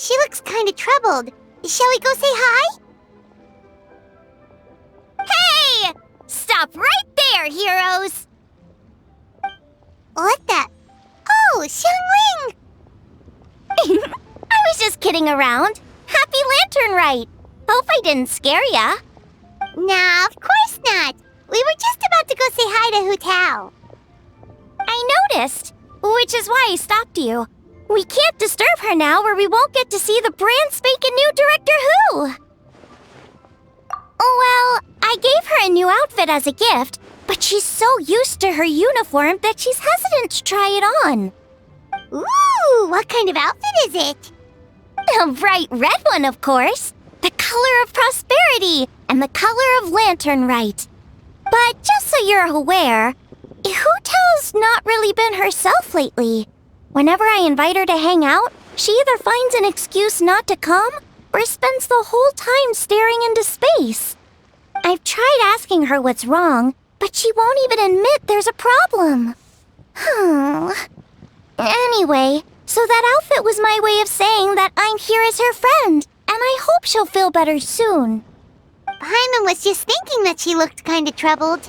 She looks kinda troubled. Shall we go say hi? Hey! Stop right there, heroes! What the? Oh, Xiangling! I was just kidding around. Happy Lantern Rite. Hope I didn't scare ya. Nah, of course not. We were just about to go say hi to Hu Tao. I noticed, which is why I stopped you. We can't disturb her now or we won't get to see the brand spanking new Director Who. Well, I gave her a new outfit as a gift, but she's so used to her uniform that she's hesitant to try it on. Ooh, what kind of outfit is it? A bright red one, of course. The color of prosperity and the color of Lantern Rite. But just so you're aware, Hu Tao's not really been herself lately. Whenever I invite her to hang out, she either finds an excuse not to come or spends the whole time staring into space. I've tried asking her what's wrong, but she won't even admit there's a problem. Anyway, so that outfit was my way of saying that I'm here as her friend, and I hope she'll feel better soon. Paimon was just thinking that she looked kinda troubled.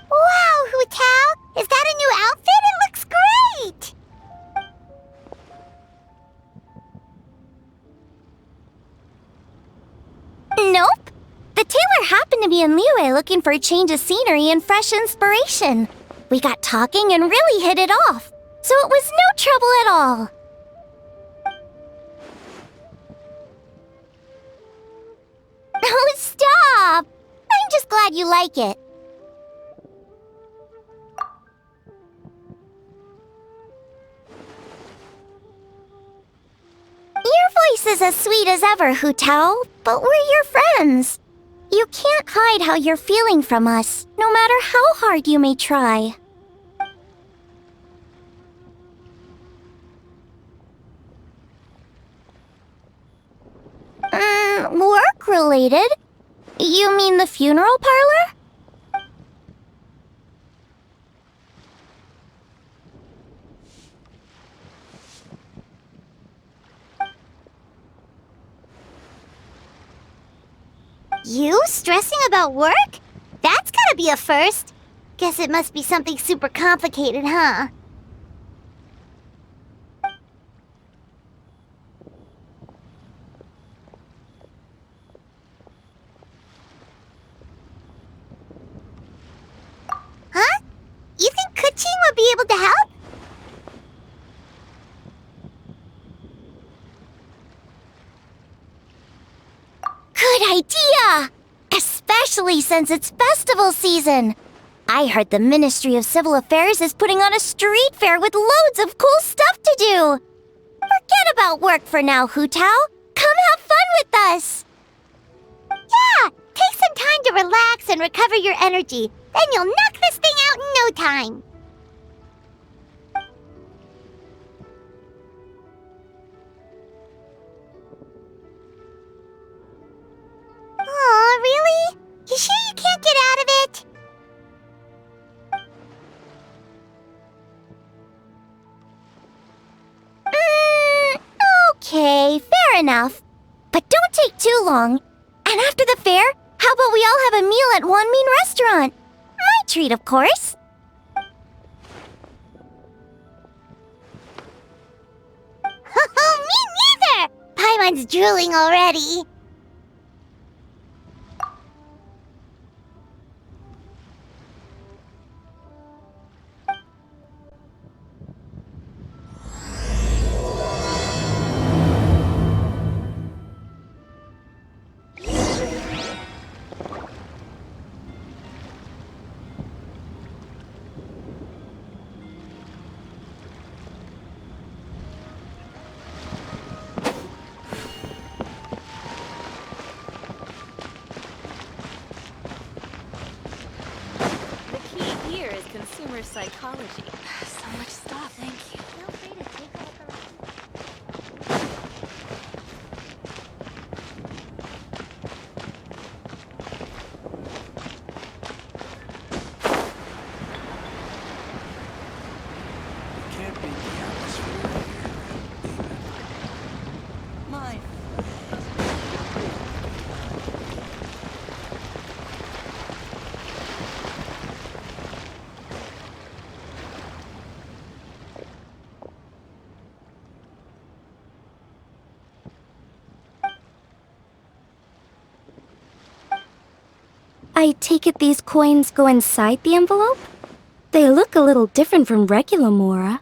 Wow, Hu Tao! Is that a new outfit? It looks great! Nope. The tailor happened to be in Liyue looking for a change of scenery and fresh inspiration. We got talking and really hit it off, so it was no trouble at all. Oh, stop! I'm just glad you like it. Your voice is as sweet as ever, Hu Tao, but we're your friends. You can't hide how you're feeling from us, no matter how hard you may try. Work-related? You mean the funeral parlor? You stressing about work? That's gotta be a first. Guess it must be something super complicated, huh? Huh? You think Kuching would be able to help? Good idea! Especially since it's festival season. I heard the Ministry of Civil Affairs is putting on a street fair with loads of cool stuff to do. Forget about work for now, Hu Tao. Come have fun with us. Yeah! Take some time to relax and recover your energy. Then you'll knock this thing out in no time. Aw, really? You sure you can't get out of it? Okay, fair enough. But don't take too long. And after the fair, how about we all have a meal at Wanmin Restaurant? My treat, of course. Me neither! Paimon's drooling already. apology. So much stuff. Thank you. Feel free to take a look around. Can't beat the atmosphere here. My I take it these coins go inside the envelope? They look a little different from regular Mora.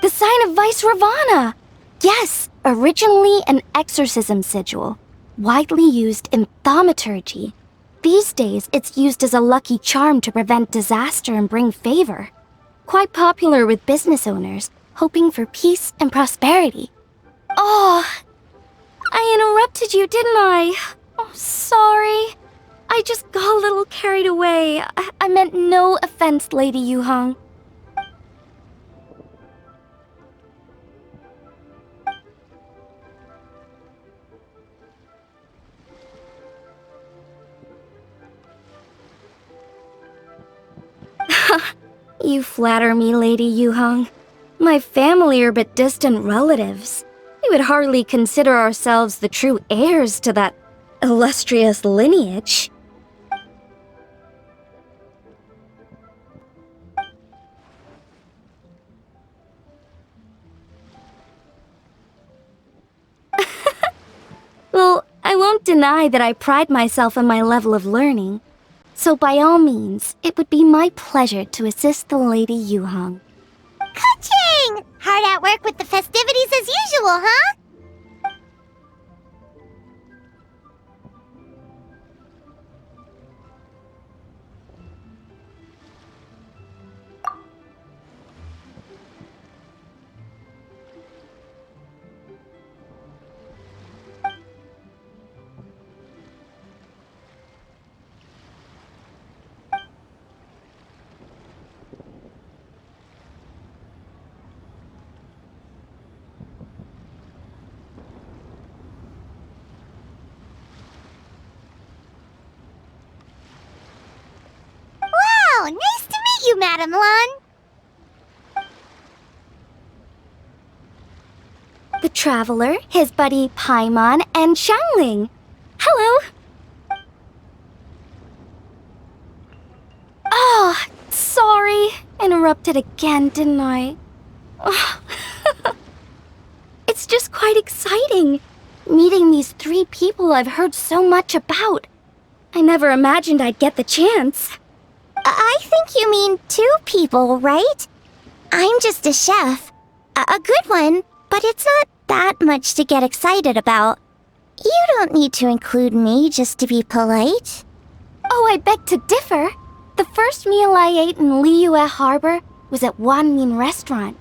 The sign of Vice Ravana! Yes, originally an exorcism sigil, widely used in thaumaturgy. These days, it's used as a lucky charm to prevent disaster and bring favor. Quite popular with business owners, hoping for peace and prosperity. Oh, I interrupted you, didn't I? Oh, sorry. I just got a little carried away. I meant no offense, Lady Yuhong. You flatter me, Lady Yuhong. My family are but distant relatives. We would hardly consider ourselves the true heirs to that illustrious lineage. Well, I won't deny that I pride myself on my level of learning. So by all means, it would be my pleasure to assist the Lady Yuhong. Ka-ching! Hard at work with the festivities as usual, huh? Wow, nice to meet you, Madam Lan. The Traveler, his buddy Paimon, and Xiangling. Hello! Oh, sorry. Interrupted again, didn't I? It's just quite exciting. Meeting these 3 people I've heard so much about. I never imagined I'd get the chance. I think you mean 2 people, right? I'm just a chef. A good one, but it's not that much to get excited about. You don't need to include me just to be polite. Oh, I beg to differ. The first meal I ate in Liyue Harbor was at Wanmin Restaurant.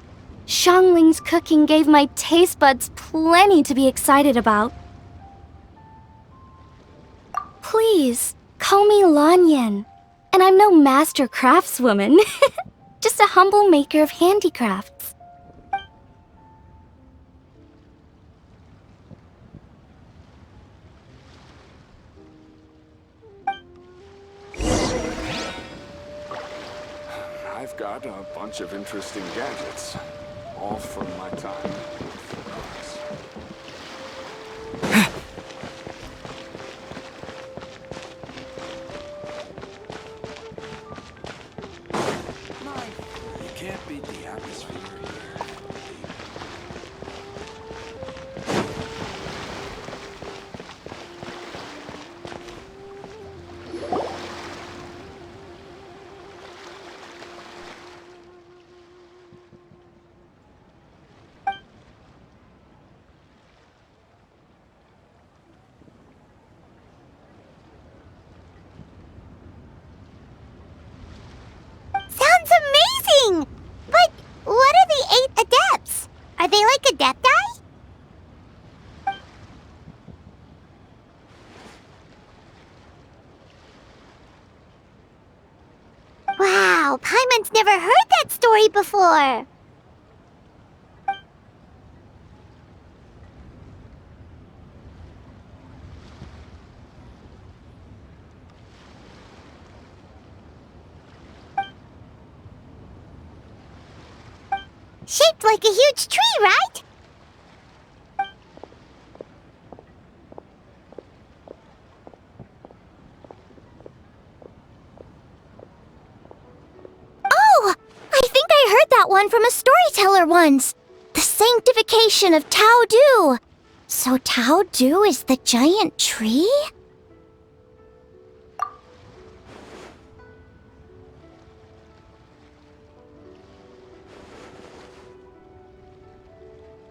Xiangling's cooking gave my taste buds plenty to be excited about. Please, call me Lanyan. And I'm no master craftswoman. Just a humble maker of handicrafts. I've got a bunch of interesting gadgets, all from my time with frogs. You can't beat the atmosphere here. Sounds amazing! But what are the story before. Shaped like a huge tree, right? Oh! I think I heard that one from a storyteller once. The sanctification of Tao Du. So Tao Du is the giant tree?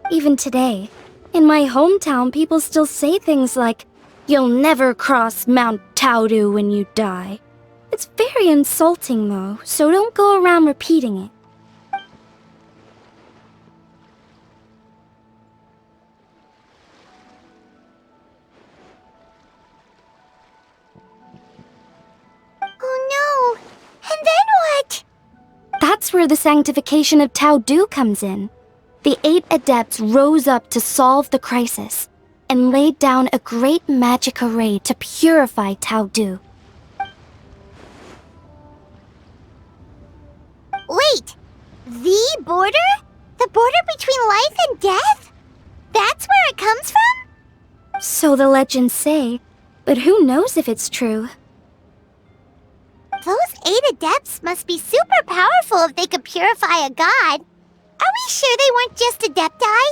Even today, in my hometown, people still say things like, "You'll never cross Mount Taodu when you die." It's very insulting, though, so don't go around repeating it. Oh no! And then what? That's where the sanctification of Taodu comes in. The 8 adepts rose up to solve the crisis and laid down a great magic array to purify Taodu. Wait! The border? The border between life and death? That's where it comes from? So the legends say, but who knows if it's true? Those 8 adepts must be super powerful if they could purify a god. Are we sure they weren't just adepti?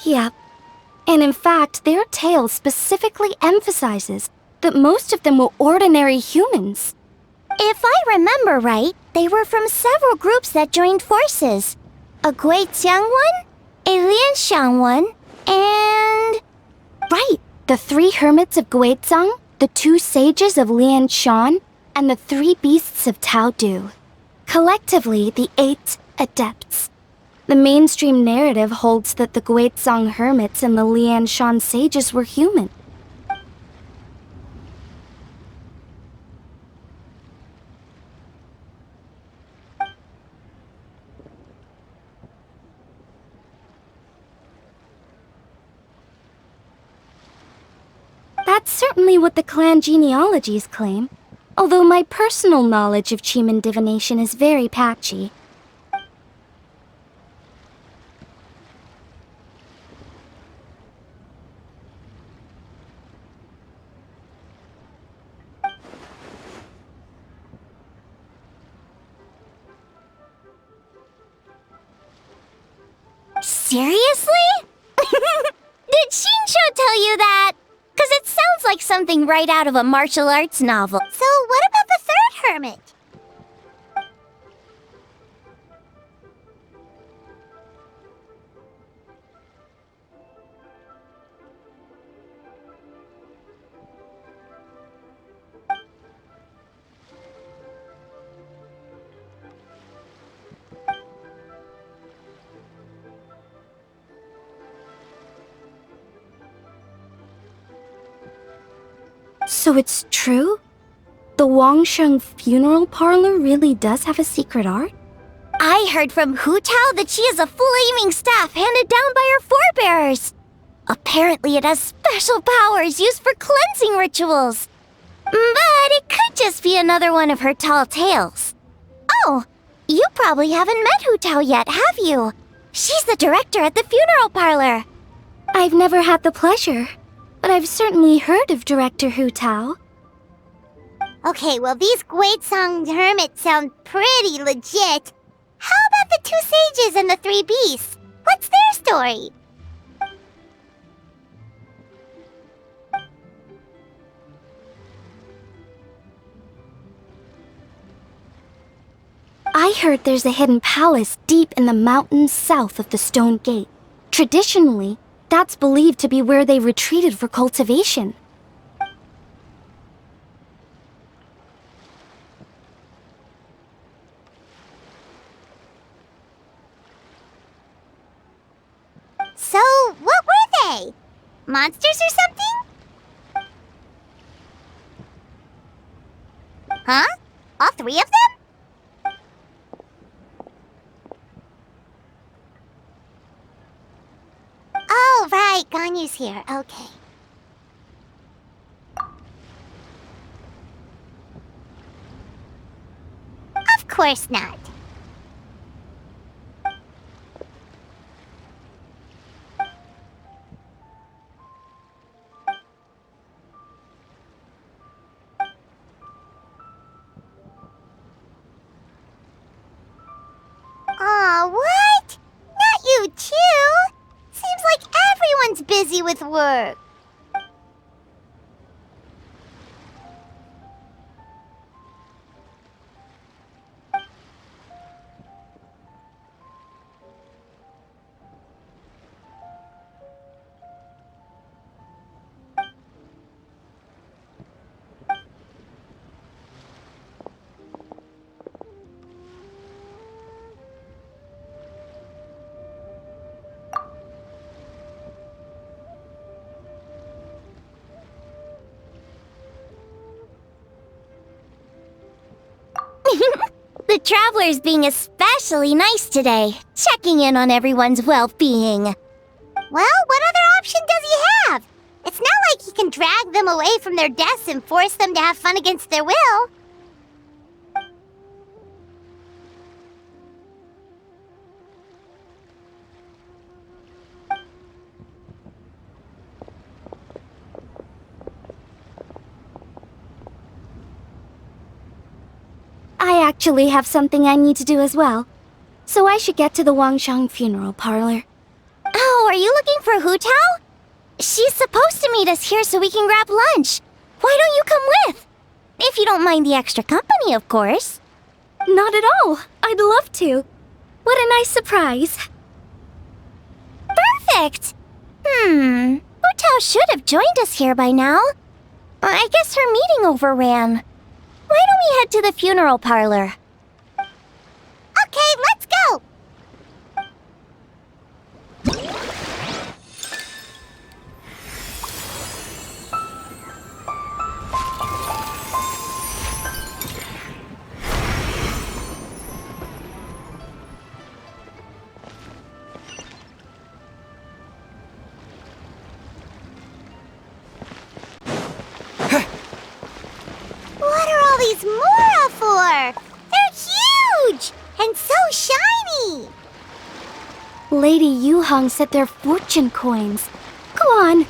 Yep. And in fact, their tale specifically emphasizes that most of them were ordinary humans. If I remember right, they were from several groups that joined forces. A Guixiang one, a Lianxiang one, and... Right, the 3 hermits of Guizang, the 2 sages of Lianshan, and the 3 beasts of Taodu. Collectively, the 8 adepts. The mainstream narrative holds that the Guizang hermits and the Lianshan sages were human. That's certainly what the clan genealogies claim, although my personal knowledge of Chiman divination is very patchy. Seriously? Did Shinsho tell you that? Because it sounds like something right out of a martial arts novel. So what about the 3rd hermit? So it's true? The Wangsheng funeral parlor really does have a secret art? I heard from Hu Tao that she is a flaming staff handed down by her forebears. Apparently it has special powers used for cleansing rituals. But it could just be another one of her tall tales. Oh, you probably haven't met Hu Tao yet, have you? She's the director at the funeral parlor. I've never had the pleasure, but I've certainly heard of Director Hu Tao. Okay, well these Guizang hermits sound pretty legit. How about the 2 sages and the 3 beasts? What's their story? I heard there's a hidden palace deep in the mountains south of the Stone Gate. Traditionally, that's believed to be where they retreated for cultivation. So, what were they? Monsters or something? Huh? All 3 of them? Ganyu's here, okay. Of course not. Aw, what? Not you too? Seems like everyone's busy with work. The traveler's being especially nice today, checking in on everyone's well-being. Well, what other option does he have? It's not like he can drag them away from their desks and force them to have fun against their will. I actually have something I need to do as well. So I should get to the Wangshang funeral parlor. Oh, are you looking for Hu Tao? She's supposed to meet us here so we can grab lunch. Why don't you come with? If you don't mind the extra company, of course. Not at all. I'd love to. What a nice surprise. Perfect! Hu Tao should have joined us here by now. I guess her meeting overran. Why don't we head to the funeral parlor? Okay, let's go! What are all these Mora for? They're huge! And so shiny! Lady Yuhong said they're fortune coins. Go on,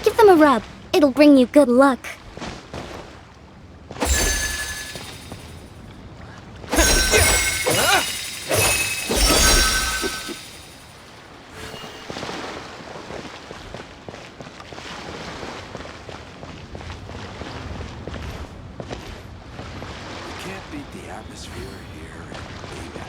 give them a rub. It'll bring you good luck. Can't beat the atmosphere here in Vega.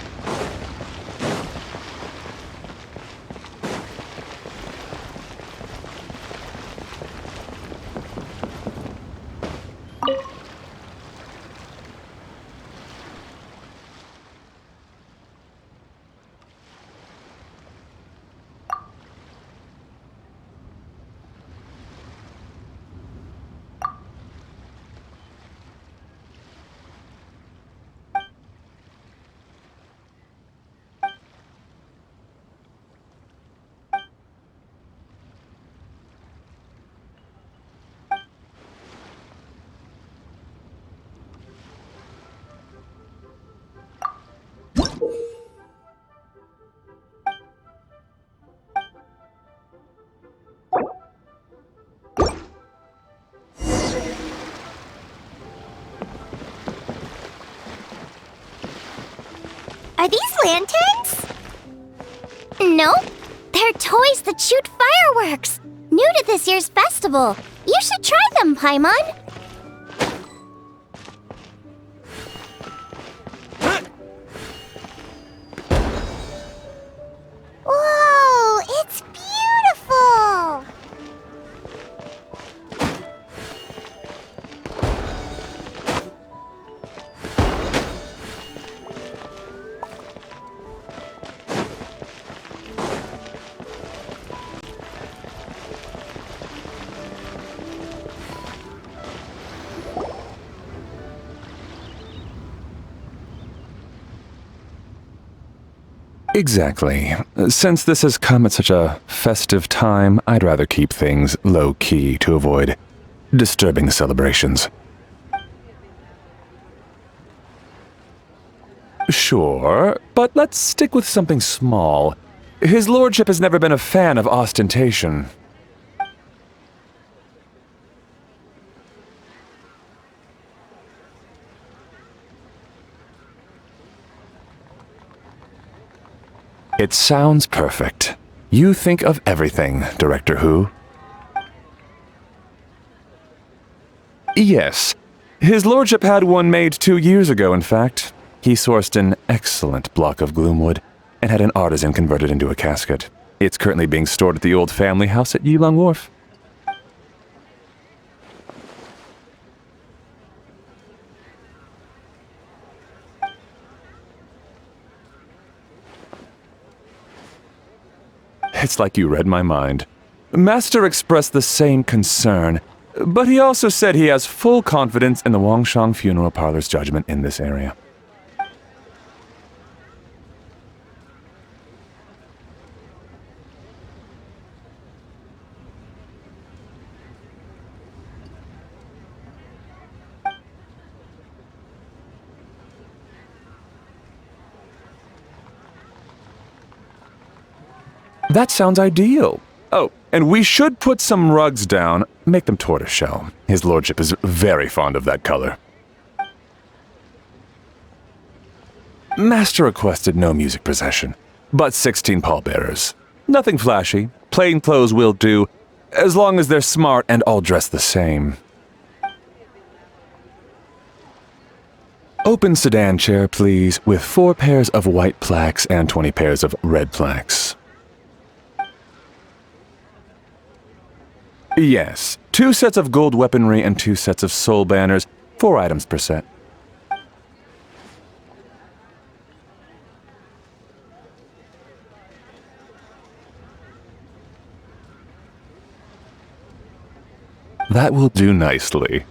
Are these lanterns? Nope. They're toys that shoot fireworks. New to this year's festival. You should try them, Paimon. Whoa, it's beautiful! Exactly. Since this has come at such a festive time, I'd rather keep things low-key to avoid disturbing the celebrations. Sure, but let's stick with something small. His lordship has never been a fan of ostentation. It sounds perfect. You think of everything, Director Who. Yes. His lordship had one made 2 years ago, in fact. He sourced an excellent block of gloomwood and had an artisan convert it into a casket. It's currently being stored at the old family house at Yilong Wharf. It's like you read my mind. Master expressed the same concern, but he also said he has full confidence in the Wangshang Funeral Parlor's judgment in this area. That sounds ideal. Oh, and we should put some rugs down, make them tortoiseshell. His lordship is very fond of that color. Master requested no music procession, but 16 pallbearers. Nothing flashy, plain clothes will do, as long as they're smart and all dressed the same. Open sedan chair, please, with 4 pairs of white plaques and 20 pairs of red plaques. Yes, 2 sets of gold weaponry and 2 sets of soul banners, 4 items per set. That will do nicely.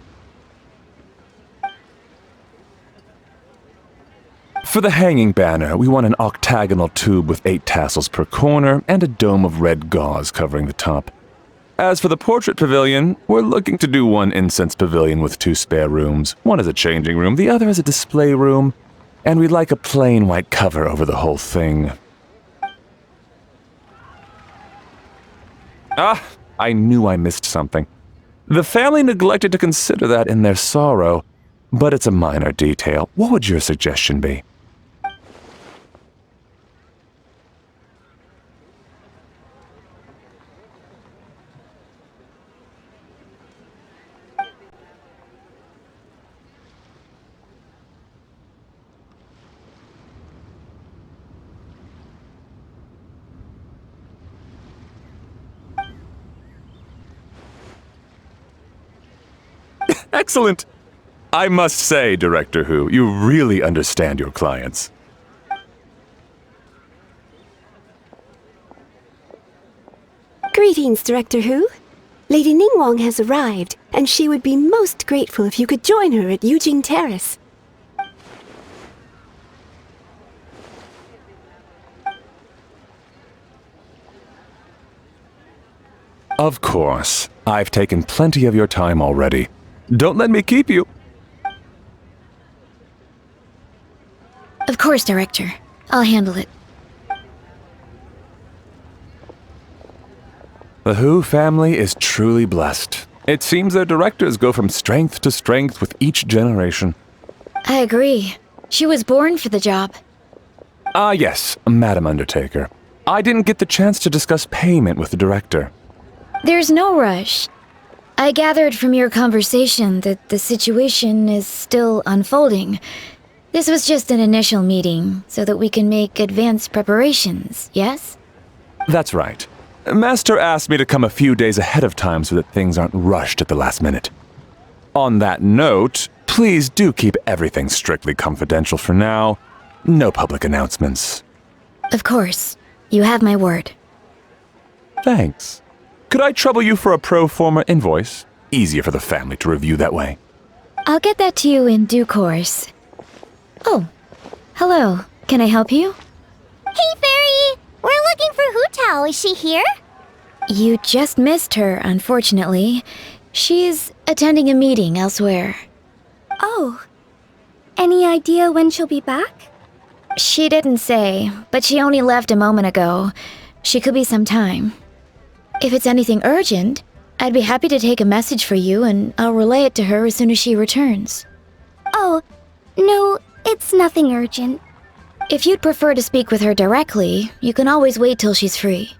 For the hanging banner, we want an octagonal tube with 8 tassels per corner and a dome of red gauze covering the top. As for the portrait pavilion, we're looking to do 1 incense pavilion with 2 spare rooms. One is a changing room, the other is a display room, and we'd like a plain white cover over the whole thing. Ah, I knew I missed something. The family neglected to consider that in their sorrow, but it's a minor detail. What would your suggestion be? Excellent! I must say, Director Who, you really understand your clients. Greetings, Director Who. Lady Ningguang has arrived, and she would be most grateful if you could join her at Yujing Terrace. Of course. I've taken plenty of your time already. Don't let me keep you. Of course, Director. I'll handle it. The Who family is truly blessed. It seems their directors go from strength to strength with each generation. I agree. She was born for the job. Ah, yes, Madam Undertaker. I didn't get the chance to discuss payment with the director. There's no rush. I gathered from your conversation that the situation is still unfolding. This was just an initial meeting, so that we can make advanced preparations, yes? That's right. Master asked me to come a few days ahead of time so that things aren't rushed at the last minute. On that note, please do keep everything strictly confidential for now. No public announcements. Of course. You have my word. Thanks. Could I trouble you for a pro forma invoice? Easier for the family to review that way. I'll get that to you in due course. Oh, hello. Can I help you? Hey, Fairy! Tao? Is she here? You just missed her, unfortunately. She's attending a meeting elsewhere. Oh. Any idea when she'll be back? She didn't say, but she only left a moment ago. She could be some time. If it's anything urgent, I'd be happy to take a message for you and I'll relay it to her as soon as she returns. Oh, no, it's nothing urgent. If you'd prefer to speak with her directly, you can always wait till she's free.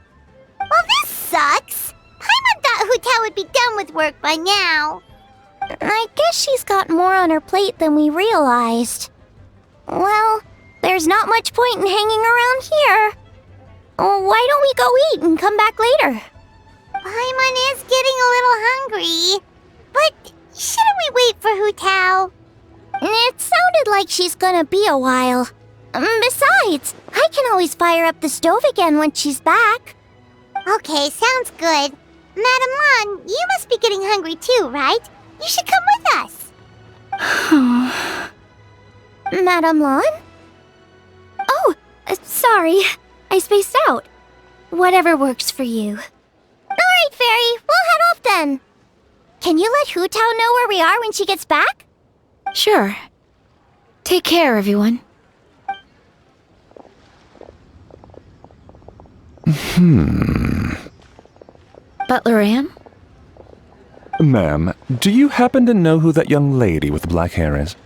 Well, this sucks. Paimon thought Hu Tao would be done with work by now. I guess she's got more on her plate than we realized. Well, there's not much point in hanging around here. Why don't we go eat and come back later? Paimon is getting a little hungry. But shouldn't we wait for Hu Tao? It sounded like she's gonna be a while. Besides, I can always fire up the stove again when she's back. Okay, sounds good. Madame Lan, you must be getting hungry too, right? You should come with us. Madame Lan? Oh, sorry. I spaced out. Whatever works for you. Alright, Fairy, we'll head off then. Can you let Hu Tao know where we are when she gets back? Sure. Take care, everyone. Butler Anne? Ma'am, do you happen to know who that young lady with the black hair is?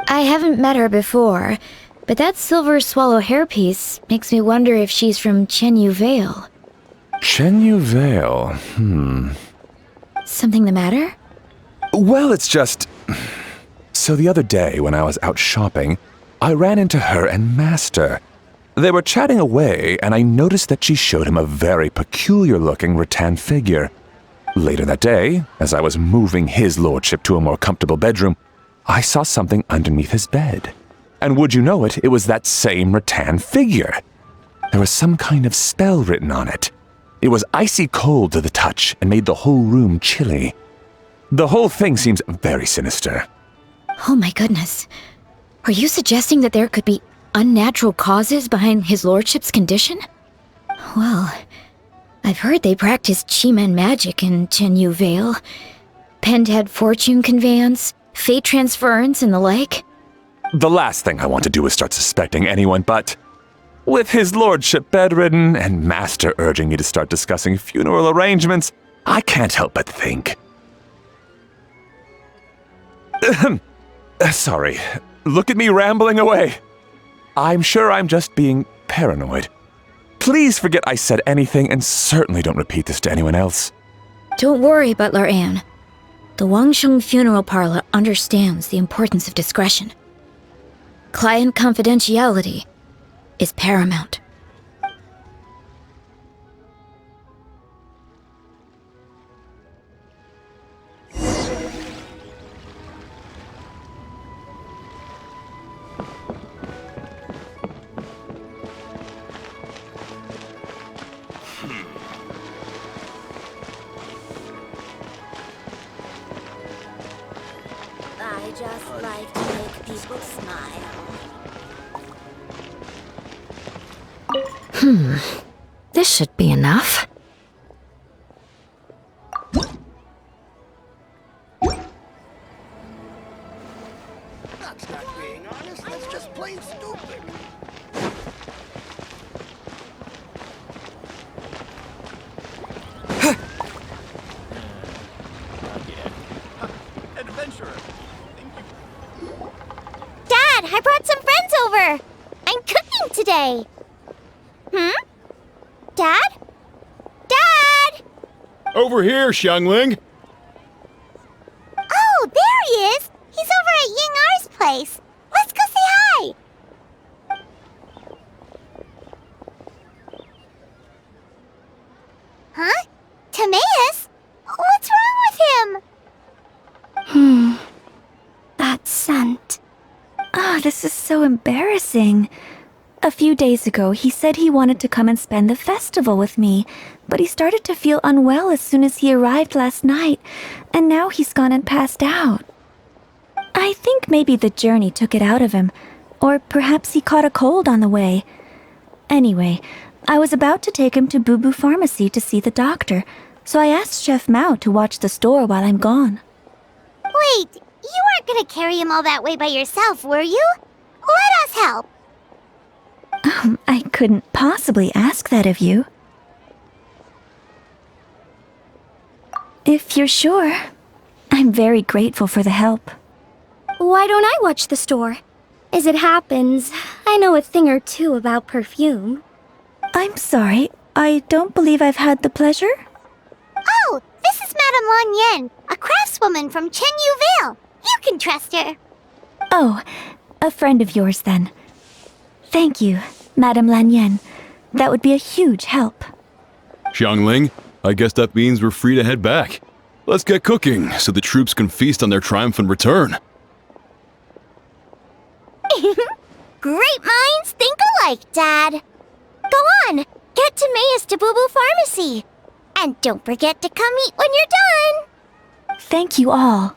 I haven't met her before, but that silver swallow hairpiece makes me wonder if she's from Chenyu Vale. Chenyu Vale, Something the matter? Well, it's just... So the other day, when I was out shopping, I ran into her and Master. They were chatting away, and I noticed that she showed him a very peculiar-looking rattan figure. Later that day, as I was moving his lordship to a more comfortable bedroom, I saw something underneath his bed. And would you know it, it was that same rattan figure. There was some kind of spell written on it. It was icy cold to the touch and made the whole room chilly. The whole thing seems very sinister. Oh my goodness. Are you suggesting that there could be unnatural causes behind his lordship's condition? Well, I've heard they practice Chi-Man magic in Chenyu Vale. Pen-head fortune conveyance, fate transference, and the like. The last thing I want to do is start suspecting anyone, but... With his lordship bedridden and Master urging me to start discussing funeral arrangements, I can't help but think. Sorry. Look at me rambling away. I'm sure I'm just being paranoid. Please forget I said anything and certainly don't repeat this to anyone else. Don't worry, Butler Anne. The Wangsheng Funeral Parlor understands the importance of discretion. Client confidentiality is paramount. I just like to make people smile. This should be enough. That's not being honest, that's just plain stupid. Adventurer. Dad, I brought some friends over. I'm cooking today. Dad? Dad! Over here, Xiangling. Oh, there he is. He's over at Ying R's place. Let's go say hi. Huh? Timaeus? What's wrong with him? That scent. Ah, this is so embarrassing. A few days ago, he said he wanted to come and spend the festival with me, but he started to feel unwell as soon as he arrived last night, and now he's gone and passed out. I think maybe the journey took it out of him, or perhaps he caught a cold on the way. Anyway, I was about to take him to Boo Boo Pharmacy to see the doctor, so I asked Chef Mao to watch the store while I'm gone. Wait, you weren't gonna carry him all that way by yourself, were you? Let us help. I couldn't possibly ask that of you. If you're sure, I'm very grateful for the help. Why don't I watch the store? As it happens, I know a thing or two about perfume. I'm sorry, I don't believe I've had the pleasure. Oh, this is Madame Lan Yen, a craftswoman from Chenyu Vale. You can trust her. Oh, a friend of yours then. Thank you, Madame Lan Yen. That would be a huge help. Xiangling, I guess that means we're free to head back. Let's get cooking so the troops can feast on their triumphant return. Great minds think alike, Dad. Go on, get Timaeus to Boo Boo Pharmacy. And don't forget to come eat when you're done. Thank you all.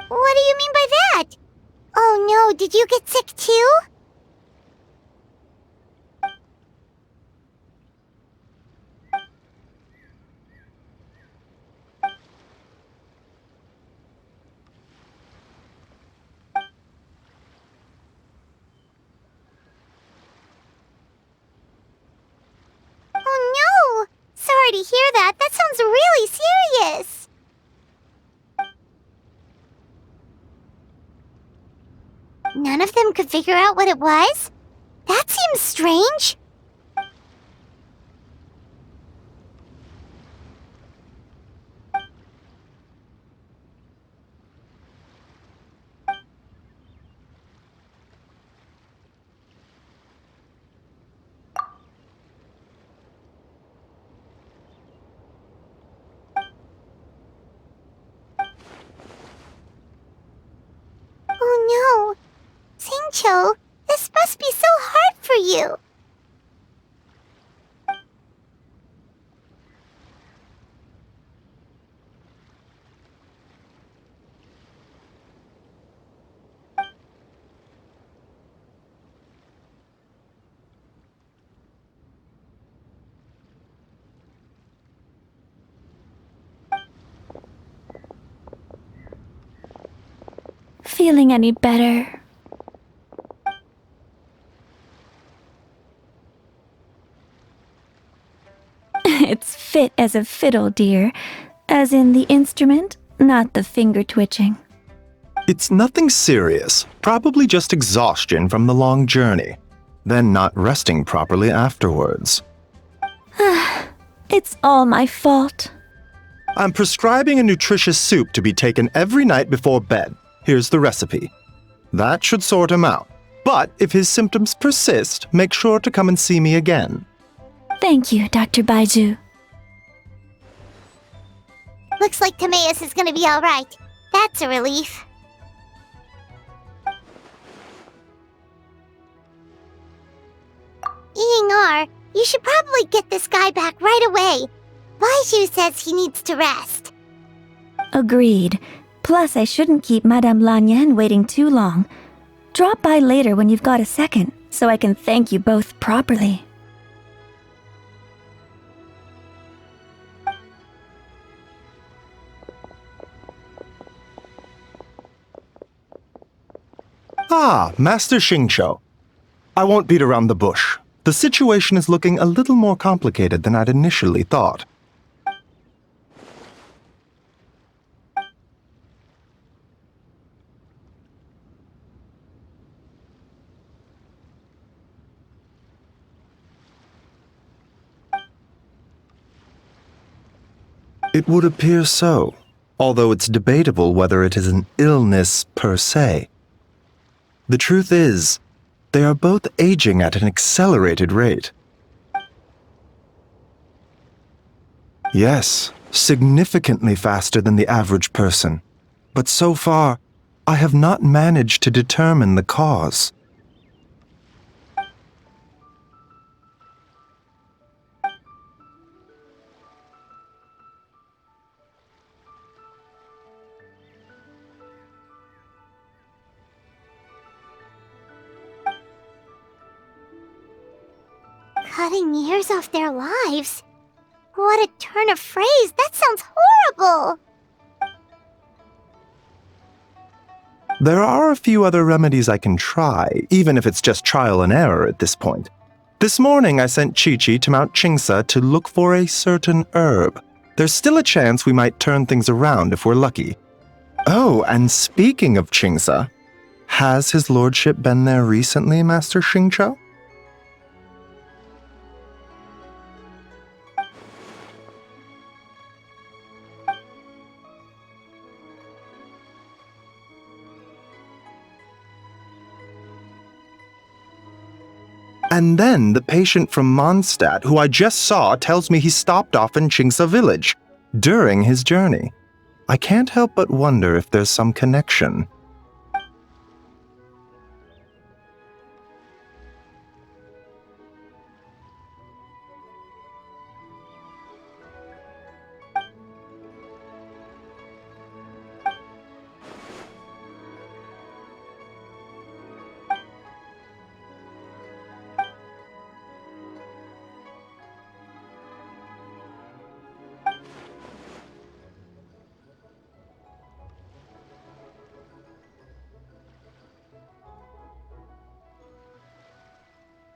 What do you mean by that? Oh no, did you get sick too? Oh no! Sorry to hear that. That sounds really serious. None of them could figure out what it was? That seems strange. Oh no. Singcho, this must be so hard for you. Feeling any better? It's fit as a fiddle, dear. As in the instrument, not the finger twitching. It's nothing serious. Probably just exhaustion from the long journey. Then not resting properly afterwards. It's all my fault. I'm prescribing a nutritious soup to be taken every night before bed. Here's the recipe. That should sort him out. But if his symptoms persist, make sure to come and see me again. Thank you, Dr. Baiju. Looks like Timaeus is gonna be alright. That's a relief. Ying-ar, you should probably get this guy back right away. Baiju says he needs to rest. Agreed. Plus, I shouldn't keep Madame Lan Yen waiting too long. Drop by later when you've got a second, so I can thank you both properly. Ah, Master Xingqiu. I won't beat around the bush. The situation is looking a little more complicated than I'd initially thought. It would appear so, although it's debatable whether it is an illness per se. The truth is, they are both aging at an accelerated rate. Yes, significantly faster than the average person. But so far, I have not managed to determine the cause. Cutting years off their lives? What a turn of phrase! That sounds horrible! There are a few other remedies I can try, even if it's just trial and error at this point. This morning I sent Chi-Chi to Mount Chingsa to look for a certain herb. There's still a chance we might turn things around if we're lucky. Oh, and speaking of Chingsa, has his lordship been there recently, Master Xingqiu? And then the patient from Mondstadt, who I just saw, tells me he stopped off in Chingsa village during his journey. I can't help but wonder if there's some connection.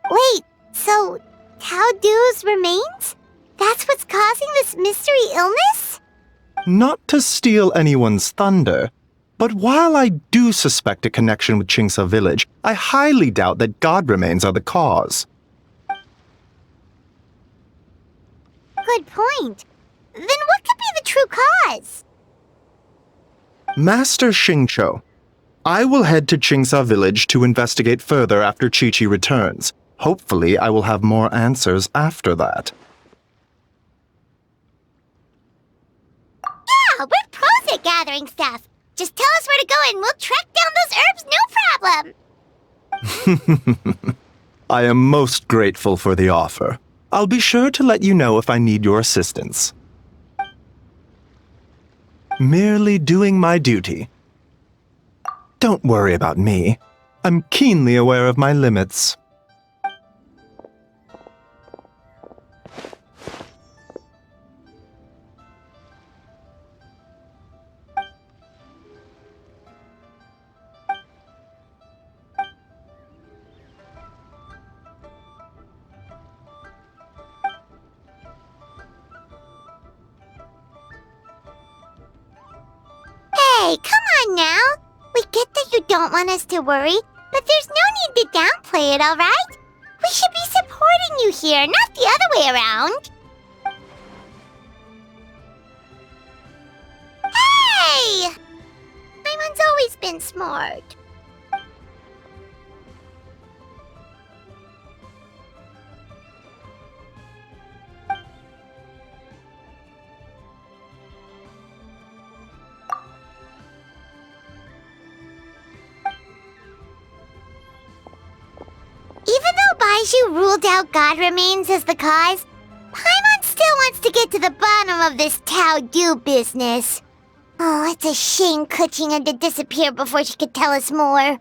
Wait, so Tao Du's remains? That's what's causing this mystery illness? Not to steal anyone's thunder, but while I do suspect a connection with Chingsa village, I highly doubt that god remains are the cause. Good point. Then what could be the true cause? Master Xingqiu, I will head to Chingsa village to investigate further after Chi-Chi returns. Hopefully, I will have more answers after that. Yeah, we're pros at gathering stuff. Just tell us where to go and we'll track down those herbs, no problem. I am most grateful for the offer. I'll be sure to let you know if I need your assistance. Merely doing my duty. Don't worry about me. I'm keenly aware of my limits. Hey, come on now. We get that you don't want us to worry, but there's no need to downplay it, alright? We should be supporting you here, not the other way around. Hey! Paimon's always been smart. Even though Baizhu ruled out God remains as the cause, Paimon still wants to get to the bottom of this Tao Du business. Oh, it's a shame Kuching had to disappear before she could tell us more.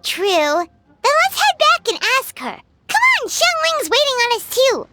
True. Then let's head back and ask her. Come on, Xiangling's waiting on us too.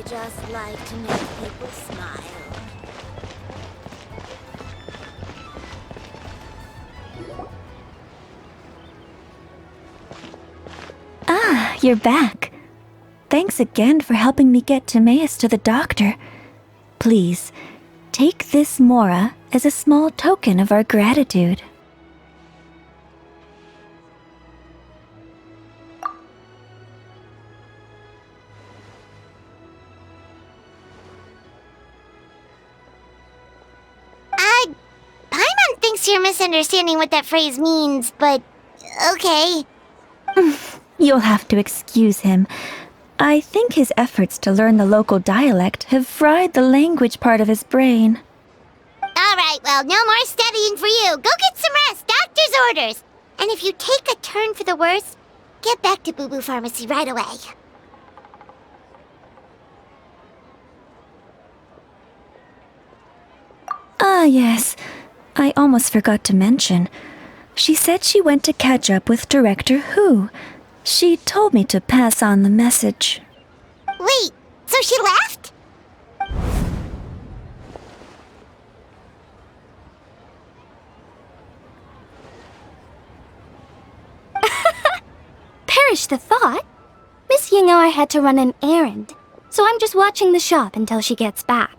just like to make people smile. Ah, you're back. Thanks again for helping me get Timaeus to the doctor. Please, take this Mora as a small token of our gratitude. Paimon thinks you're misunderstanding what that phrase means, but okay. You'll have to excuse him. I think his efforts to learn the local dialect have fried the language part of his brain. Alright, well, no more studying for you. Go get some rest. Doctor's orders. And if you take a turn for the worse, get back to Boo Boo Pharmacy right away. Ah, yes. I almost forgot to mention. She said she went to catch up with Director Who. She told me to pass on the message. Wait, so she left? Perish the thought. Miss Ying'ar had to run an errand, so I'm just watching the shop until she gets back.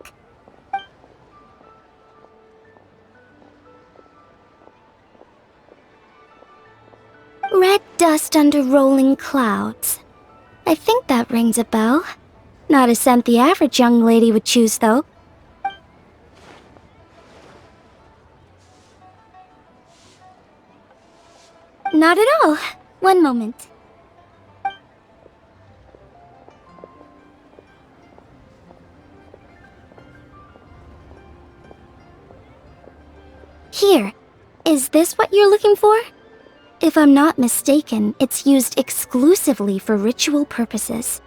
Red dust under rolling clouds. I think that rings a bell. Not a scent the average young lady would choose, though. Not at all. One moment. Here. Is this what you're looking for? If I'm not mistaken, it's used exclusively for ritual purposes.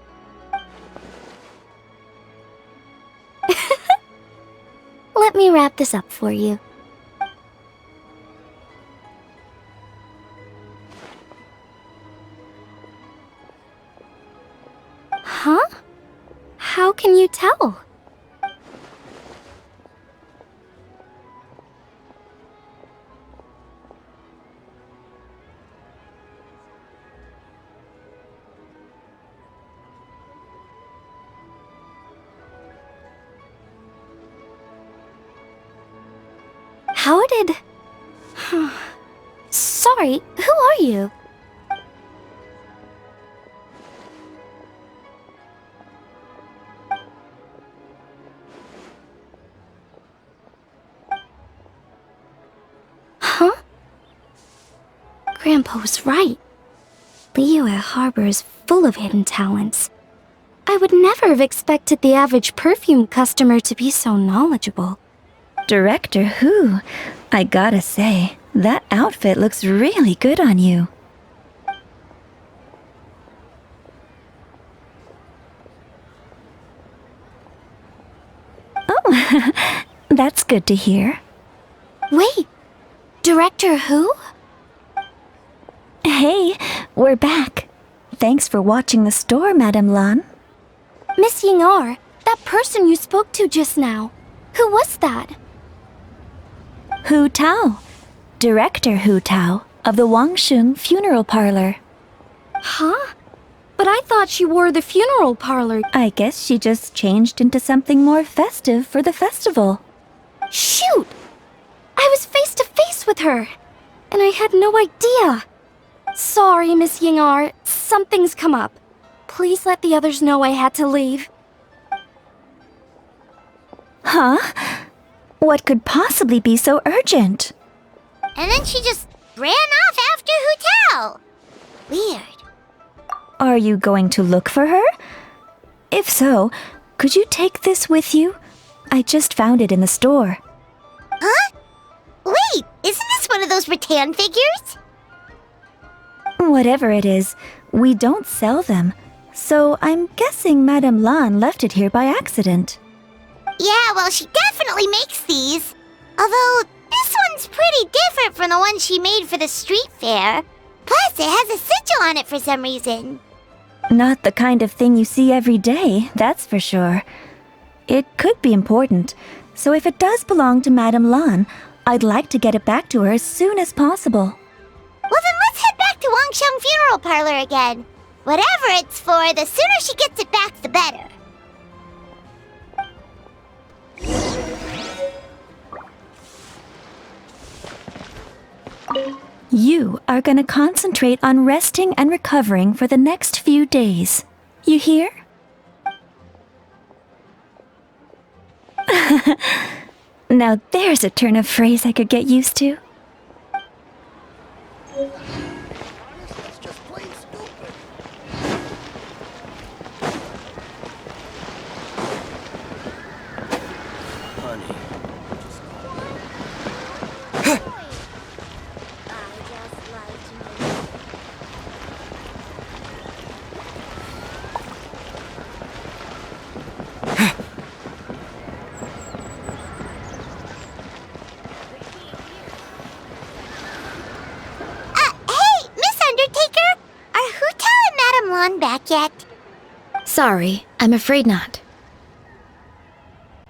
Let me wrap this up for you. Huh? How can you tell? How did... Sorry, who are you? Huh? Grandpa was right. Leo at Harbor is full of hidden talents. I would never have expected the average perfume customer to be so knowledgeable. Director Who? I gotta say, that outfit looks really good on you. Oh, that's good to hear. Wait, Director Who? Hey, we're back. Thanks for watching the store, Madame Lan. Miss Ying'ar, that person you spoke to just now. Who was that? Hu Tao, Director Hu Tao of the Wangsheng Funeral Parlor. Huh? But I thought she wore the funeral parlor. I guess she just changed into something more festive for the festival. Shoot! I was face to face with her, and I had no idea. Sorry, Miss Ying'ar, something's come up. Please let the others know I had to leave. Huh? What could possibly be so urgent? And then she just ran off after Hu Tao. Weird. Are you going to look for her? If so, could you take this with you? I just found it in the store. Huh? Wait, isn't this one of those rattan figures? Whatever it is, we don't sell them. So I'm guessing Madame Lan left it here by accident. Yeah, well, she definitely makes these. Although, this one's pretty different from the one she made for the street fair. Plus, it has a sigil on it for some reason. Not the kind of thing you see every day, that's for sure. It could be important, so if it does belong to Madame Lan, I'd like to get it back to her as soon as possible. Well, then let's head back to Wangsheng Funeral Parlor again. Whatever it's for, the sooner she gets it back, the better. You are gonna concentrate on resting and recovering for the next few days. You hear? Now there's a turn of phrase I could get used to. That's just plain stupid. Honey. Back yet? Sorry, I'm afraid not.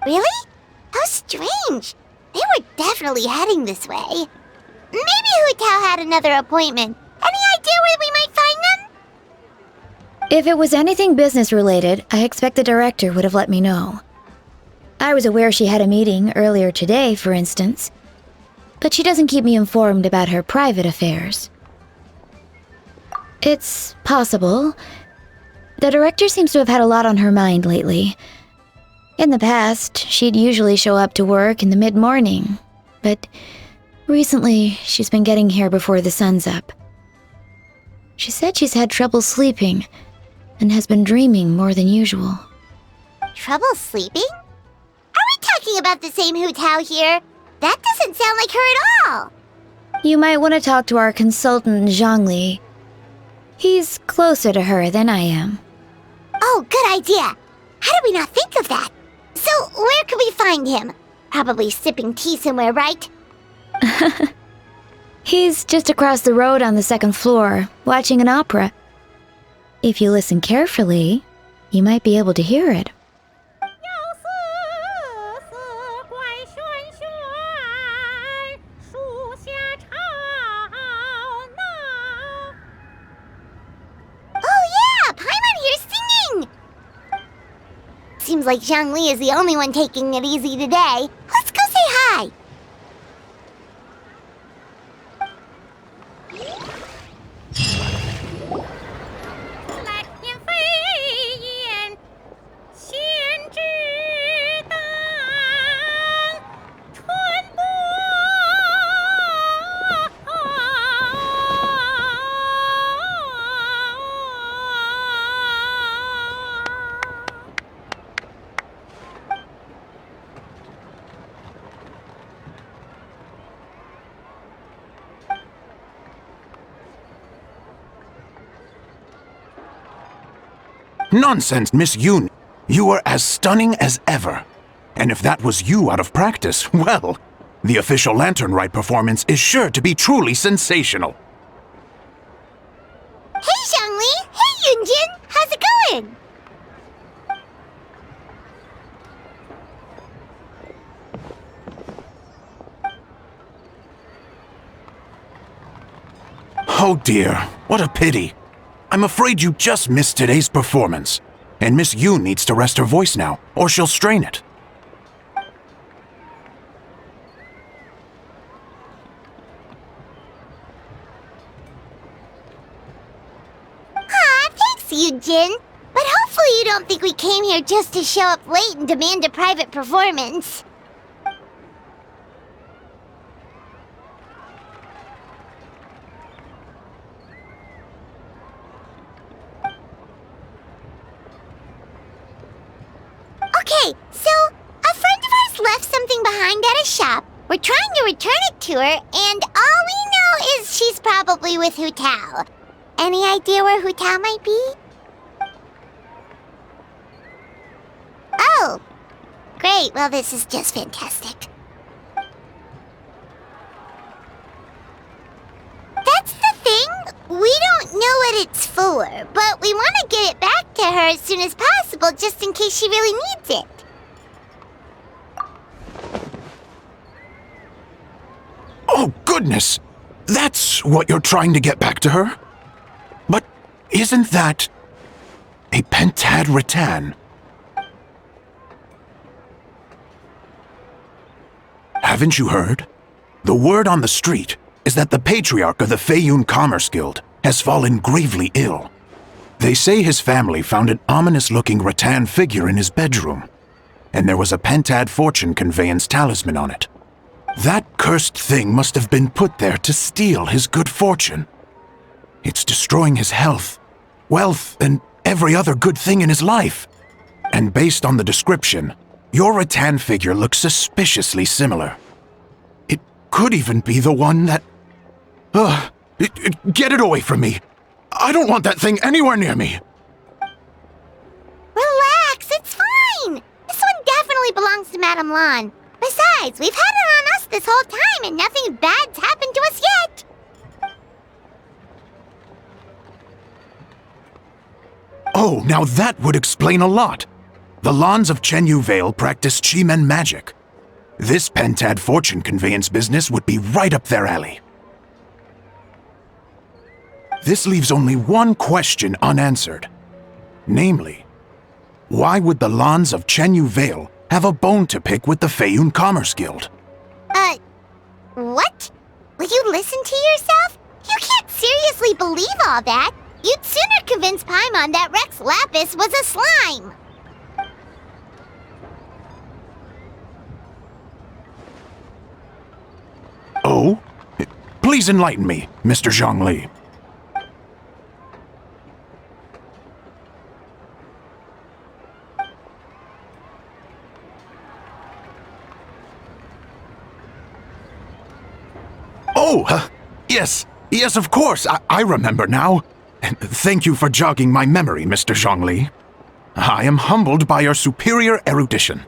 Really? How strange. They were definitely heading this way. Maybe Hu Tao had another appointment. Any idea where we might find them? If it was anything business related, I expect the director would have let me know. I was aware she had a meeting earlier today, for instance, but she doesn't keep me informed about her private affairs. It's possible. The director seems to have had a lot on her mind lately. In the past, she'd usually show up to work in the mid-morning, but recently she's been getting here before the sun's up. She said she's had trouble sleeping and has been dreaming more than usual. Trouble sleeping? Are we talking about the same Hu Tao here? That doesn't sound like her at all. You might want to talk to our consultant, Zhang Li. He's closer to her than I am. Oh, good idea. How did we not think of that? So, where could we find him? Probably sipping tea somewhere, right? He's just across the road on the second floor, watching an opera. If you listen carefully, you might be able to hear it. Seems like Zhang Li is the only one taking it easy today. Let's go say hi. Nonsense, Miss Yoon. You are as stunning as ever. And if that was you out of practice, well, the official Lantern Rite performance is sure to be truly sensational. Hey, Zhang Li! Hey, Yunjin! How's it going? Oh dear, what a pity. I'm afraid you just missed today's performance. And Miss Yoon needs to rest her voice now, or she'll strain it. Thanks, Yunjin. But hopefully you don't think we came here just to show up late and demand a private performance. Okay, so a friend of ours left something behind at a shop. We're trying to return it to her, and all we know is she's probably with Hu Tao. Any idea where Hu Tao might be? Oh, great. Well, this is just fantastic. That's the thing. We don't know what it's before, but we want to get it back to her as soon as possible just in case she really needs it. Oh, goodness! That's what you're trying to get back to her? But isn't that a pentad rattan? Haven't you heard? The word on the street is that the patriarch of the Feiyun Commerce Guild has fallen gravely ill. They say his family found an ominous-looking rattan figure in his bedroom, and there was a pentad fortune conveyance talisman on it. That cursed thing must have been put there to steal his good fortune. It's destroying his health, wealth, and every other good thing in his life. And based on the description, your rattan figure looks suspiciously similar. It could even be the one that... Get it away from me! I don't want that thing anywhere near me! Relax, it's fine! This one definitely belongs to Madame Lan. Besides, we've had it on us this whole time and nothing bad's happened to us yet! Oh, now that would explain a lot. The Lans of Chenyu Vale practice Chi-Men magic. This pentad fortune conveyance business would be right up their alley. This leaves only one question unanswered. Namely, why would the Lans of Chenyu Vale have a bone to pick with the Feiyun Commerce Guild? What? Will you listen to yourself? You can't seriously believe all that. You'd sooner convince Paimon that Rex Lapis was a slime. Oh? Please enlighten me, Mr. Zhongli. Oh, yes, of course. I remember now. Thank you for jogging my memory, Mr. Zhongli. I am humbled by your superior erudition.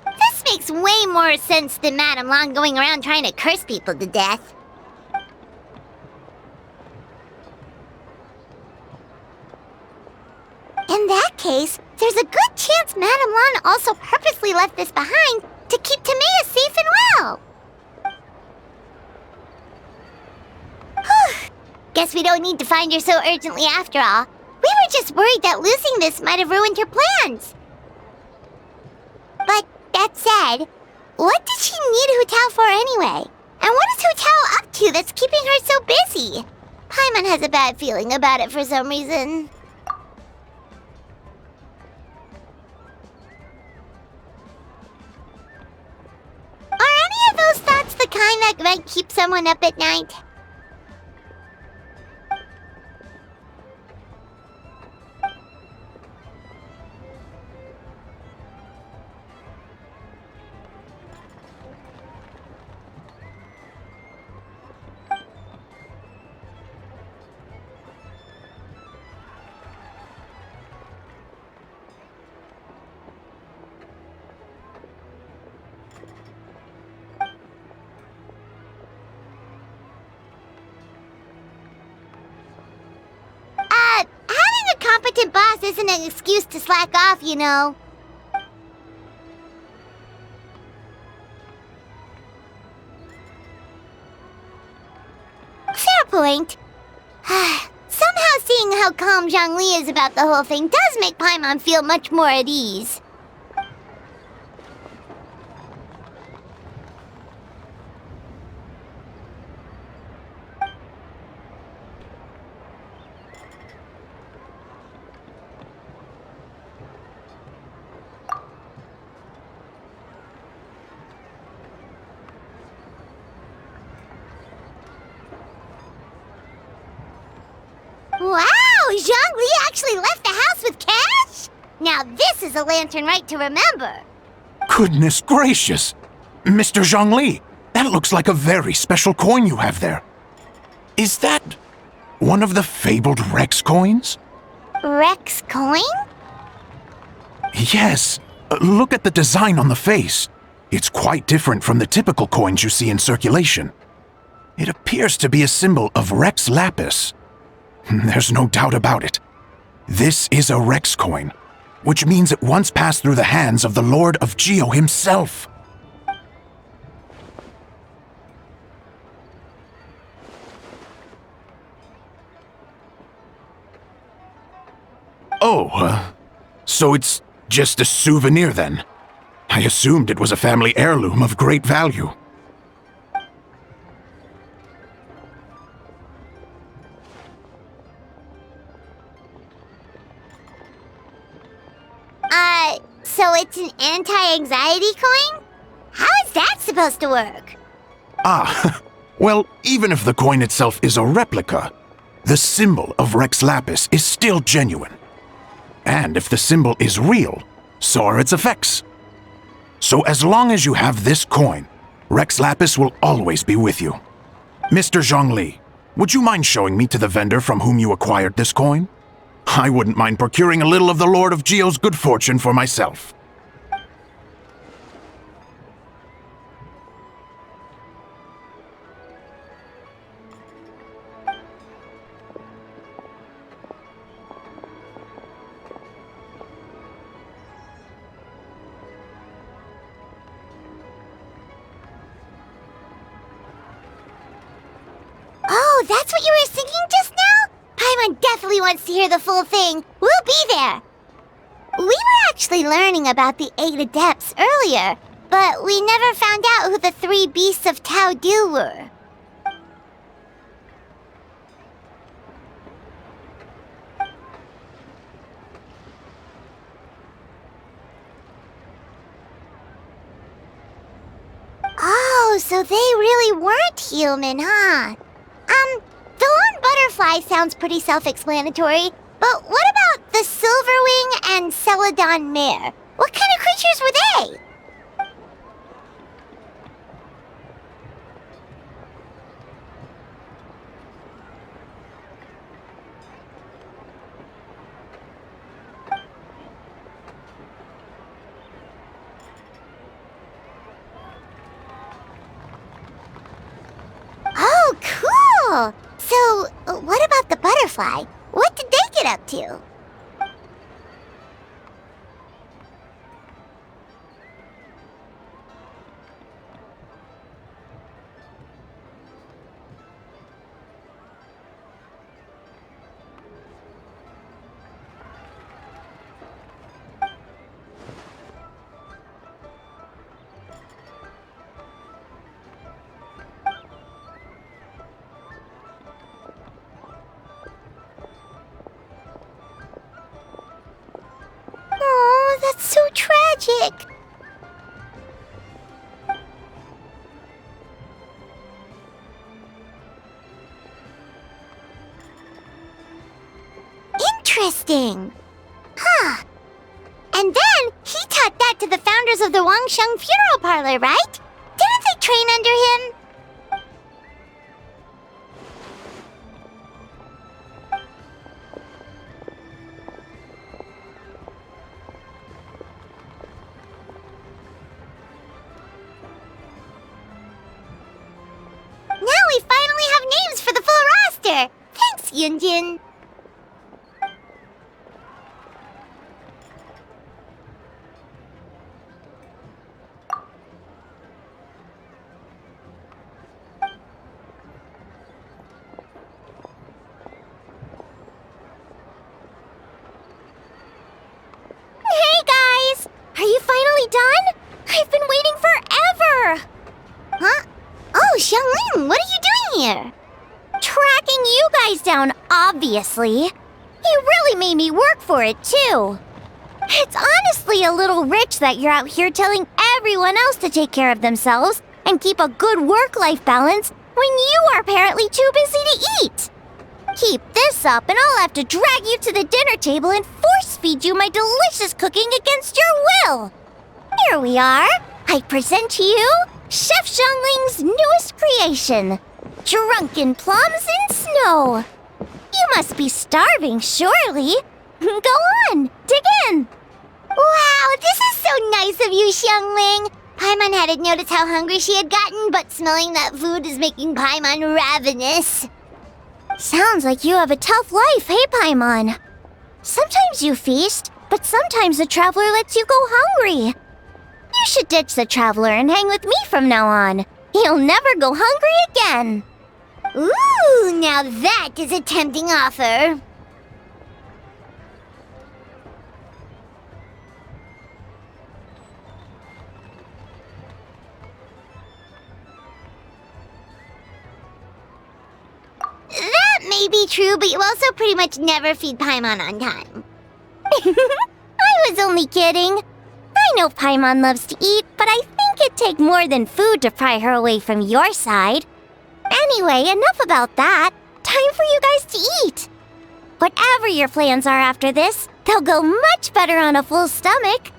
This makes way more sense than Madame Lan going around trying to curse people to death. In that case, there's a good chance Madame Lan also purposely left this behind to keep Timea safe and well. Whew. Guess we don't need to find her so urgently after all. We were just worried that losing this might have ruined her plans. But that said, what did she need Hu Tao for anyway? And what is Hu Tao up to that's keeping her so busy? Paimon has a bad feeling about it for some reason. Are any of those thoughts the kind that might keep someone up at night? Having a competent boss isn't an excuse to slack off, you know. Fair point. Somehow seeing how calm Zhongli is about the whole thing does make Paimon feel much more at ease. Wow! Zhongli actually left the house with cash? Now this is a lantern Rite to remember. Goodness gracious! Mr. Zhongli, that looks like a very special coin you have there. Is that one of the fabled Rex coins? Rex coin? Yes. Look at the design on the face. It's quite different from the typical coins you see in circulation. It appears to be a symbol of Rex Lapis. There's no doubt about it. This is a Rex coin, which means it once passed through the hands of the Lord of Geo himself. Oh, so it's just a souvenir then? I assumed it was a family heirloom of great value. So it's an anti-anxiety coin? How is that supposed to work? Ah, well, even if the coin itself is a replica, the symbol of Rex Lapis is still genuine. And if the symbol is real, so are its effects. So as long as you have this coin, Rex Lapis will always be with you. Mr. Zhongli, would you mind showing me to the vendor from whom you acquired this coin? I wouldn't mind procuring a little of the Lord of Geo's good fortune for myself. Oh, that's what you were singing just now? Paimon definitely wants to hear the full thing. We'll be there. We were actually learning about the 8 Adepts earlier, but we never found out who the 3 Beasts of Tao Du were. Oh, so they really weren't human, huh? The lone butterfly sounds pretty self-explanatory, but what about the Silverwing and Celadon mare? What kind of creatures were they? Oh, cool! So, what about the butterfly? What did they get up to? Oh, that's so tragic. Interesting. Huh. And then he taught that to the founders of the Wangsheng Funeral Parlor, right? Didn't they train under him? Now we finally have names for the full roster! Thanks, Yunjin! Hey guys! Are you finally done? I've been waiting forever! Huh? Oh, Xiangling, what are you doing here? Tracking you guys down, obviously. You really made me work for it, too. It's honestly a little rich that you're out here telling everyone else to take care of themselves and keep a good work-life balance when you are apparently too busy to eat. Keep this up and I'll have to drag you to the dinner table and force-feed you my delicious cooking against your will. Here we are. I present to you Chef Xiangling's newest creation, Drunken Plums in Snow. You must be starving, surely. Go on, dig in. Wow, this is so nice of you, Xiangling. Paimon hadn't noticed how hungry she had gotten, but smelling that food is making Paimon ravenous. Sounds like you have a tough life, hey Paimon? Sometimes you feast, but sometimes the traveler lets you go hungry. You should ditch the traveler and hang with me from now on. You'll never go hungry again. Ooh, now that is a tempting offer. That may be true, but you also pretty much never feed Paimon on time. I was only kidding. I know Paimon loves to eat, but I think it'd take more than food to pry her away from your side. Anyway, enough about that. Time for you guys to eat. Whatever your plans are after this, they'll go much better on a full stomach.